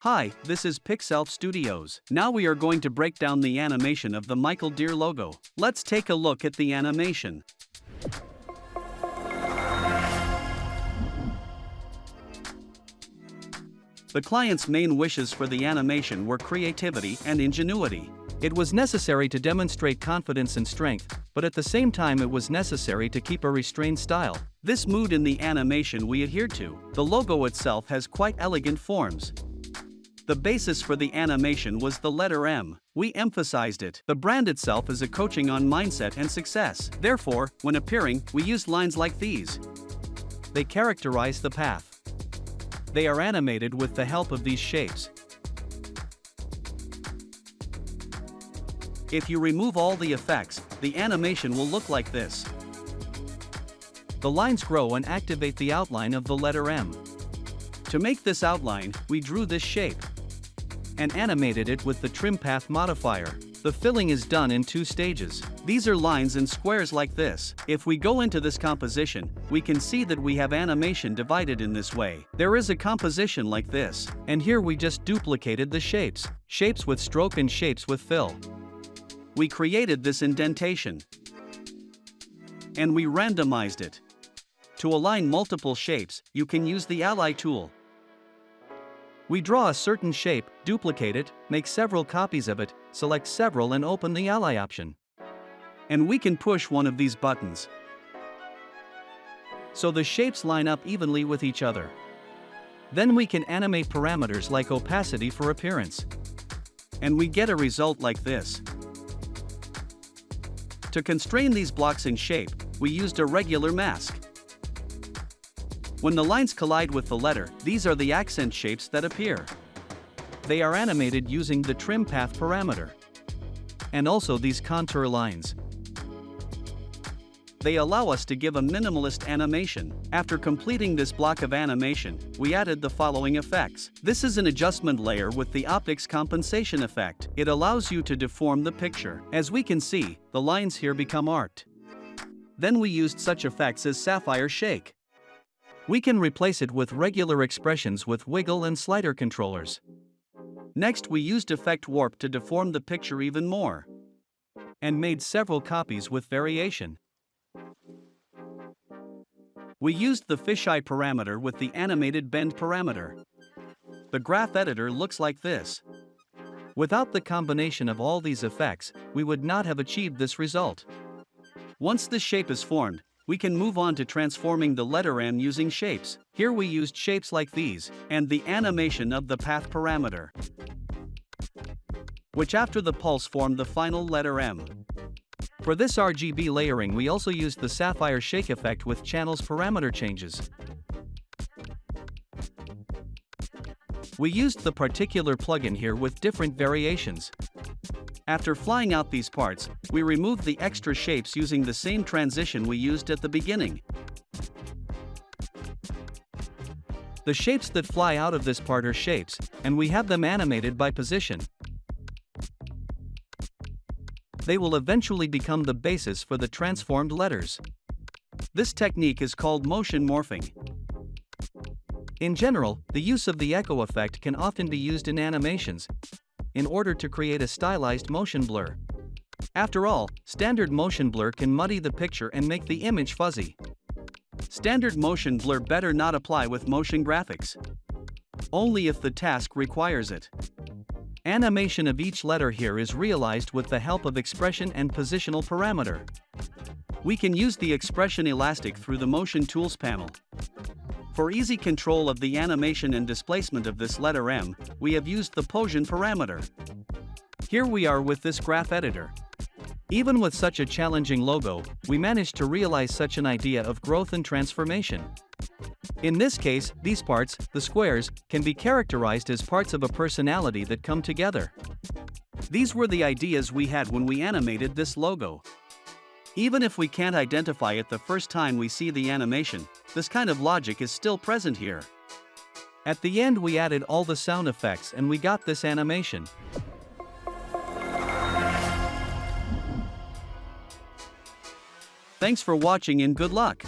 Hi, this is Pixalf Studios. Now we are going to break down the animation of the Michael Deere logo. Let's take a look at the animation. The client's main wishes for the animation were creativity and ingenuity. It was necessary to demonstrate confidence and strength, but at the same time it was necessary to keep a restrained style. This mood in the animation we adhered to. The logo itself has quite elegant forms. The basis for the animation was the letter M. We emphasized it. The brand itself is a coaching on mindset and success. Therefore, when appearing, we used lines like these. They characterize the path. They are animated with the help of these shapes. If you remove all the effects, the animation will look like this. The lines grow and activate the outline of the letter M. To make this outline, we drew this shape and animated it with the trim path modifier. The filling is done in 2 stages. These are lines and squares like this. If we go into this composition, we can see that we have animation divided in this way. There is a composition like this, and here we just duplicated the shapes. Shapes with stroke and shapes with fill. We created this indentation, and we randomized it. To align multiple shapes, you can use the Ally tool. We draw a certain shape, duplicate it, make several copies of it, select several and open the Ally option. And we can push one of these buttons, so the shapes line up evenly with each other. Then we can animate parameters like opacity for appearance. And we get a result like this. To constrain these blocks in shape, we used a regular mask. When the lines collide with the letter, these are the accent shapes that appear. They are animated using the trim path parameter. And also these contour lines. They allow us to give a minimalist animation. After completing this block of animation, we added the following effects. This is an adjustment layer with the optics compensation effect. It allows you to deform the picture. As we can see, the lines here become arced. Then we used such effects as sapphire shake. We can replace it with regular expressions with wiggle and slider controllers. Next we used effect warp to deform the picture even more. And made several copies with variation. We used the fisheye parameter with the animated bend parameter. The graph editor looks like this. Without the combination of all these effects, we would not have achieved this result. Once the shape is formed, we can move on to transforming the letter M using shapes. Here we used shapes like these, and the animation of the path parameter, which after the pulse formed the final letter M. For this RGB layering we also used the sapphire shake effect with channels parameter changes. We used the particular plugin here with different variations. After flying out these parts, we removed the extra shapes using the same transition we used at the beginning. The shapes that fly out of this part are shapes, and we have them animated by position. They will eventually become the basis for the transformed letters. This technique is called motion morphing. In general, the use of the echo effect can often be used in animations in order to create a stylized motion blur. After all, standard motion blur can muddy the picture and make the image fuzzy. Standard motion blur better not apply with motion graphics. Only if the task requires it. Animation of each letter here is realized with the help of expression and positional parameter. We can use the expression elastic through the motion tools panel. For easy control of the animation and displacement of this letter M, we have used the position parameter. Here we are with this graph editor. Even with such a challenging logo, we managed to realize such an idea of growth and transformation. In this case, these parts, the squares, can be characterized as parts of a personality that come together. These were the ideas we had when we animated this logo. Even if we can't identify it the first time we see the animation, this kind of logic is still present here. At the end we added all the sound effects and we got this animation. Thanks for watching and good luck!